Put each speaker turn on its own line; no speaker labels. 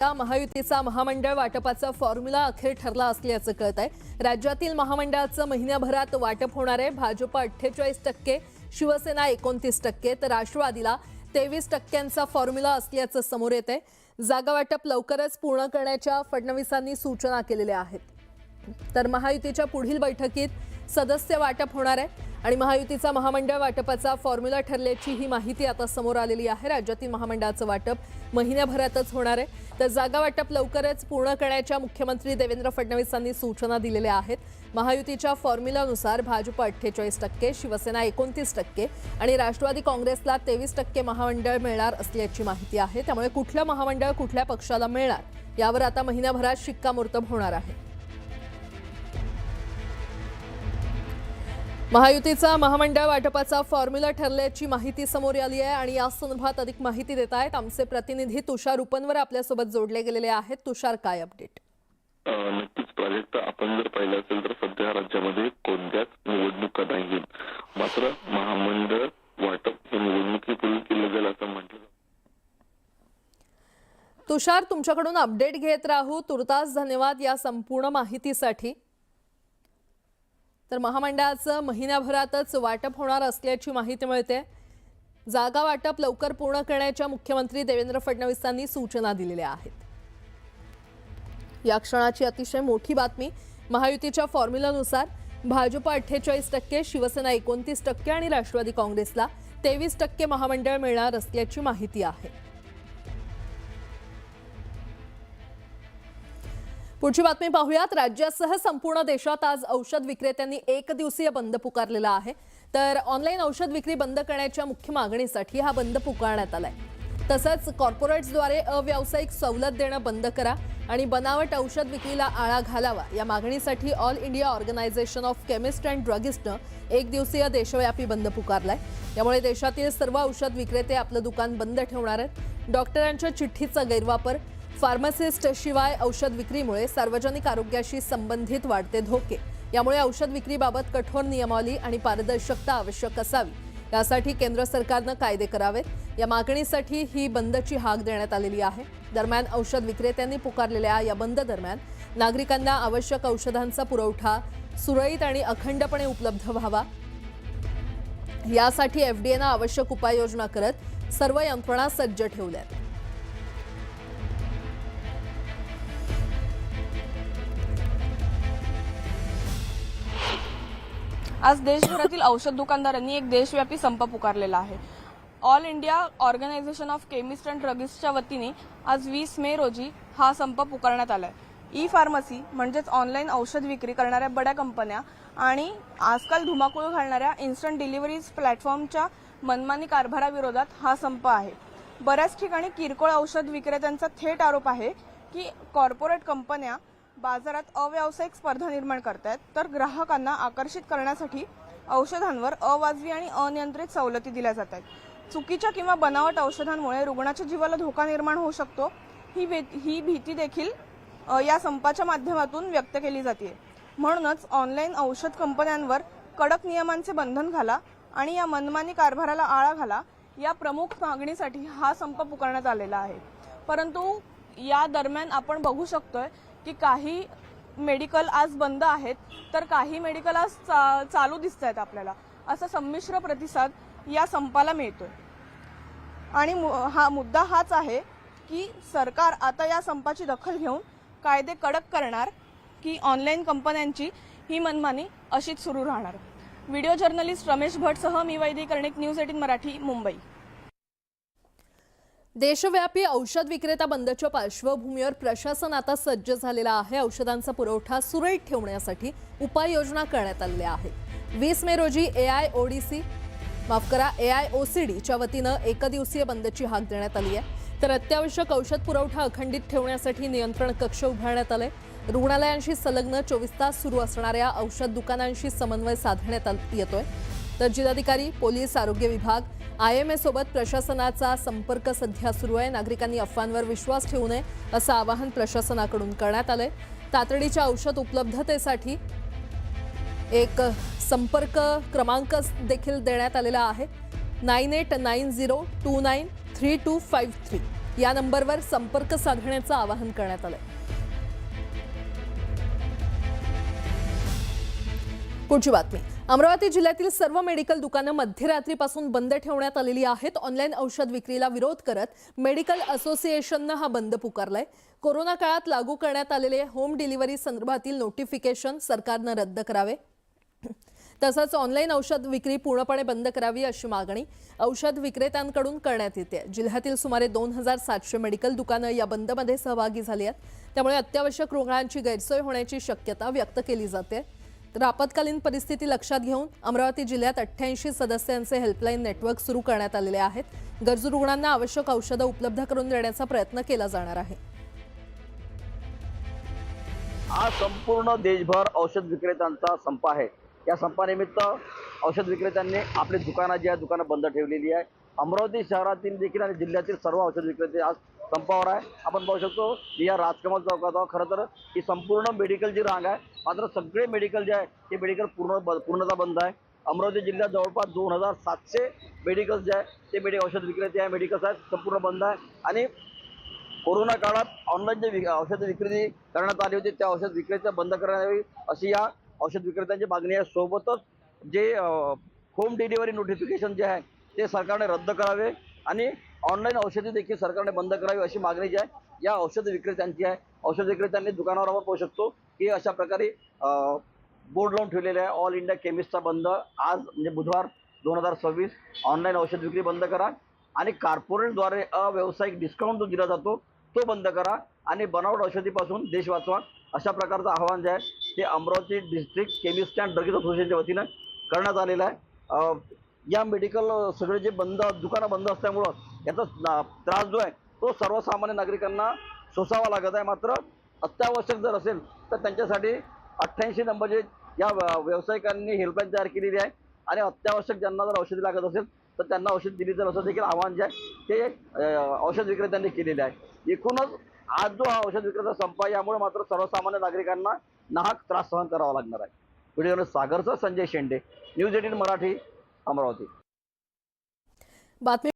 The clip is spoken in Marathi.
महायुतीचा महामंडळ वाटपाचा फॉर्म्युला अखेर ठरला असल्याचं कळतंय। राज्यातील महामंडळाचं महिन्याभरात वाटप होणार आहे। भाजप 48%, शिवसेना 29%, तर राष्ट्रवादीला 23%चा फॉर्म्युला असल्याचं समोर येतंय। जागा वाटप लवकरच पूर्ण करण्याच्या फडणवीसांनी सूचना केलेल्या आहेत। तर महायुतीच्या पुढील बैठकीत सदस्य वाटप होणार आहे आणि महायुतीचा महामंडळ वाटपाचा फॉर्म्युला ठरल्याची ही माहिती आता समोर आलेली आहे। राज्यातील महामंडळाचं वाटप महिन्याभरातच होणार आहे। तर जागा वाटप लवकरच पूर्ण करण्याच्या मुख्यमंत्री देवेंद्र फडणवीसांनी सूचना दिलेल्या आहेत। महायुतीच्या फॉर्म्युलानुसार भाजप 48%, शिवसेना 29% आणि राष्ट्रवादी काँग्रेसला 23% महामंडळ मिळणार असल्याची माहिती आहे। त्यामुळे कुठलं महामंडळ कुठल्या पक्षाला मिळणार यावर आता महिन्याभरात शिक्कामोर्तब होणार आहे। महायुतीचा महामंडळ वाटपाचा फॉर्म्युला ठरल्याची माहिती समोर आली आहे आणि या संदर्भात अधिक माहिती देत आहेत आमचे प्रतिनिधी तुषार उपनवर आपल्यासोबत जोडले गेलेले आहेत। तुषार, काय अपडेट?
नक्कीच प्राजक्त, आपण जर पाहिलं असेल तर सध्या राज्यामध्ये कोणत्याच निवडणुका नाहीत, मात्र महामंडळ वाटप हे निवडणुकीपूर्वी केलं जाईल असं म्हटलं।
तुषार, तुमच्याकडून अपडेट घेत राहू। तुर्तास धन्यवाद या संपूर्ण माहितीसाठी। तर महामंडळाचं महिन्याभरातच वाटप होणार असल्याची माहिती मिळते। जागा वाटप लवकर पूर्ण करण्याच्या मुख्यमंत्री देवेंद्र फडणवीसांनी सूचना दिलेल्या आहेत। या क्षणाची अतिशय मोठी बातमी, महायुतीच्या फॉर्म्युलानुसार भाजप 48%, शिवसेना 29% आणि राष्ट्रवादी काँग्रेसला 23% महामंडळ मिळणार असल्याची माहिती आहे। पुढची बातमी पाहूयात। राज्यासह संपूर्ण देशात आज औषध विक्रेत्यांनी एक दिवसीय बंद पुकारलेला आहे। तर ऑनलाईन औषध विक्री बंद करण्याच्या मुख्य मागणीसाठी हा बंद पुकारण्यात आलाय। तसंच कॉर्पोरेट्सद्वारे अव्यावसायिक सवलत देणं बंद करा आणि बनावट औषध विक्रीला आळा घालावा या मागणीसाठी all India organisation of chemist and ड्रगिस्टनं एक दिवसीय देशव्यापी बंद पुकारलाय। यामुळे देशातील सर्व औषध विक्रेते आपलं दुकान बंद ठेवणार आहेत। डॉक्टरांच्या चिठ्ठीचा गैरवापर, फार्मासिस्ट शिवाय औषध विक्रीमुळे सार्वजनिक आरोग्याशी संबंधित वाढते धोके, यामुळे औषध विक्रीबाबत कठोर नियमावली आणि पारदर्शकता आवश्यक असावी, यासाठी केंद्र सरकारनं कायदे करावेत। या मागणीसाठी ही बंदची हाक देण्यात आलेली आहे। दरम्यान औषध विक्रेत्यांनी पुकारलेल्या या बंद दरम्यान नागरिकांना आवश्यक औषधांचा पुरवठा सुरळीत आणि अखंडपणे उपलब्ध व्हावा, यासाठी एफडीएनं आवश्यक उपाययोजना करत सर्व यंत्रणा सज्ज ठेवल्यात।
आज देशभरातील औषध दुकानदारांनी एक देशव्यापी संप पुकारलेला आहे। All India organisation of chemist and ड्रगिस्टच्या वतीने आज 20 मे रोजी हा संप पुकारण्यात आलाय। ई फार्मसी म्हणजेच ऑनलाईन औषध विक्री करणाऱ्या बड्या कंपन्या आणि आजकाल धुमाकूळ घालणाऱ्या इन्स्टंट डिलिव्हरीज प्लॅटफॉर्मच्या मनमानी कारभाराविरोधात हा संप आहे। बऱ्याच ठिकाणी किरकोळ औषध विक्रेत्यांचा थेट आरोप आहे की कॉर्पोरेट कंपन्या बाजारात अव्यावसायिक स्पर्धा निर्माण करतात, तर ग्राहकांना आकर्षित करण्यासाठी औषधांवर अवाजवी आणि अनियंत्रित सवलती दिल्या जातात। चुकीच्या किंवा बनावट औषधांमुळे रुग्णाच्या जीवाला धोका निर्माण होऊ शकतो, ही भीती देखील या संपाच्या माध्यमातून व्यक्त केली जाते। म्हणूनच ऑनलाईन औषध कंपन्यांवर कडक नियमांचे बंधन घाला आणि या मनमानी कारभाराला आळा घाला, या प्रमुख मागणीसाठी हा संप पुकारण्यात आलेला आहे। परंतु या दरम्यान आपण बघू शकतोय की काही मेडिकल आज बंद आहेत, तर काही मेडिकल आज चालू दिसत आहेत। आपल्याला असा संमिश्र प्रतिसाद या संपाला मिळतोय आणि हा मुद्दा हाच आहे की सरकार आता या संपाची दखल घेऊन कायदे कडक करणार की ऑनलाईन कंपन्यांची ही मनमानी अशीच सुरू राहणार। व्हिडिओ जर्नलिस्ट रमेश भटसह मी वैदिक कर्णिक, न्यूज 18 मराठी, मुंबई।
देशव्यापी औषध विक्रेता बंदच्या पार्श्वभूमीवर प्रशासन आता सज्ज झालेला आहे। औषधांचा पुरवठा सुरळीत ठेवण्यासाठी उपाययोजना करण्यात आलेल्या आहेत। 20 मे रोजी AIOCDच्या वतीनं एकदिवसीय बंदची हाक देण्यात आली आहे। तर अत्यावश्यक औषध पुरवठा अखंडित ठेवण्यासाठी नियंत्रण कक्ष उभारण्यात आले। रुग्णालयांशी संलग्न 24 तास सुरू असणाऱ्या औषध दुकानांशी समन्वय साधण्यात येतोय। तर जिल्हाधिकारी, पोलीस, आरोग्य विभाग, IMA सोबत प्रशासनाचा संपर्क सध्या सुरू आहे। नागरिकांनी अफवांवर विश्वास ठेवू नये असं आवाहन प्रशासनाकडून करण्यात आलंय। तातडीच्या औषध उपलब्धतेसाठी एक संपर्क क्रमांक देखील देण्यात आलेला आहे। 9890293253 या नंबरवर संपर्क साधण्याचं आवाहन करण्यात आलंय. पुढची बातमी. अमरावती जिल्ह्यातील सर्व मेडिकल दुकानं मध्यरात्रीपासून बंद ठेवण्यात आलेली आहेत. ऑनलाईन औषध विक्रीला विरोध करत मेडिकल असोसिएशननं हा बंद पुकारलाय. कोरोना काळात लागू करण्यात आलेले होम डिलिव्हरी संदर्भातील नोटिफिकेशन सरकारनं रद्द करावे, तसंच ऑनलाईन औषध विक्री पूर्णपणे बंद करावी अशी मागणी औषध विक्रेत्यांकडून करण्यात येते. जिल्ह्यातील सुमारे 2700 मेडिकल दुकानं या बंदमध्ये सहभागी झाली आहेत. त्यामुळे अत्यावश्यक रुग्णांची गैरसोय होण्याची शक्यता व्यक्त केली जाते. तर आपत्कालीन परिस्थिती लक्षात घेऊन अमरावती जिल्ह्यात 88 सदस्यांचे हेल्पलाईन नेटवर्क सुरू करण्यात आलेले आहेत. गरजू रुग्णांना आवश्यक औषधं उपलब्ध करून देण्याचा प्रयत्न केला जाणार आहे.
आज संपूर्ण देशभर औषध विक्रेत्यांचा संप आहे. या संपानिमित्त औषध विक्रेत्यांनी आपली दुकानं जी आहे दुकानं बंद ठेवलेली आहे. अमरावती शहरातील देखील आणि जिल्ह्यातील सर्व औषध विक्रेते आज संपावर आहे. आपण पाहू शकतो की या राजकमल चौकात आहोत. खरं तर ही संपूर्ण मेडिकलची रांग आहे, मात्र सगळे मेडिकल जे आहे ते मेडिकल पूर्णतः बंद आहे. अमरावती जिल्ह्यात जवळपास 2700 मेडिकल्स जे आहे ते औषध विक्रेते आहे मेडिकल्स आहेत संपूर्ण बंद आहे. आणि कोरोना काळात ऑनलाईन जे औषध विक्री करण्यात आली होती त्या औषध विक्रेत्या बंद करण्यात यावी अशी या औषध विक्रेत्यांची मागणी आहे. सोबतच जे होम डिलिव्हरी नोटिफिकेशन जे आहे ते सरकारने रद्द करावे आणि ऑनलाईन औषधी देखील सरकारने बंद करावी अशी मागणी जी आहे या औषध विक्रेत्यांची आहे. औषध विक्रेत्यांनी दुकानावर आपण पाहू शकतो की अशा प्रकारे बोर्ड लावून ठेवलेले आहे. ऑल इंडिया केमिस्टचा बंद आज म्हणजे बुधवार 2026. ऑनलाईन औषध विक्री बंद करा आणि कॉर्पोरेटद्वारे अव्यावसायिक डिस्काउंट जो दिला जातो तो बंद करा आणि बनावट औषधीपासून देश वाचवा अशा प्रकारचं आवाहन जे आहे ते Amravati district chemist and drugs असोसिएशनच्या वतीनं करण्यात आलेलं आहे. या मेडिकल सगळे जे दुकानं बंद असल्यामुळं याचा त्रास जो आहे तो सर्वसामान्य नागरिकांना सोसावा लागत आहे. मात्र अत्यावश्यक जर असेल तर त्यांच्यासाठी 88 नंबरचे या व्यावसायिकांनी हेल्पलाईन तयार केलेली आहे आणि अत्यावश्यक ज्यांना जर औषधी लागत असेल तर त्यांना औषध दिली तर असं देखील आव्हान जे आहे ते औषध विक्रेत्यांनी केलेले आहे. एकूणच आज जो हा औषध विक्रेता संप आहे यामुळे मात्र सर्वसामान्य नागरिकांना नाहक त्रास सहन करावा लागणार आहे. व्हिडिओ सागरचा संजय शेंडे, न्यूज 18 मराठी, अमरावती.
बातमी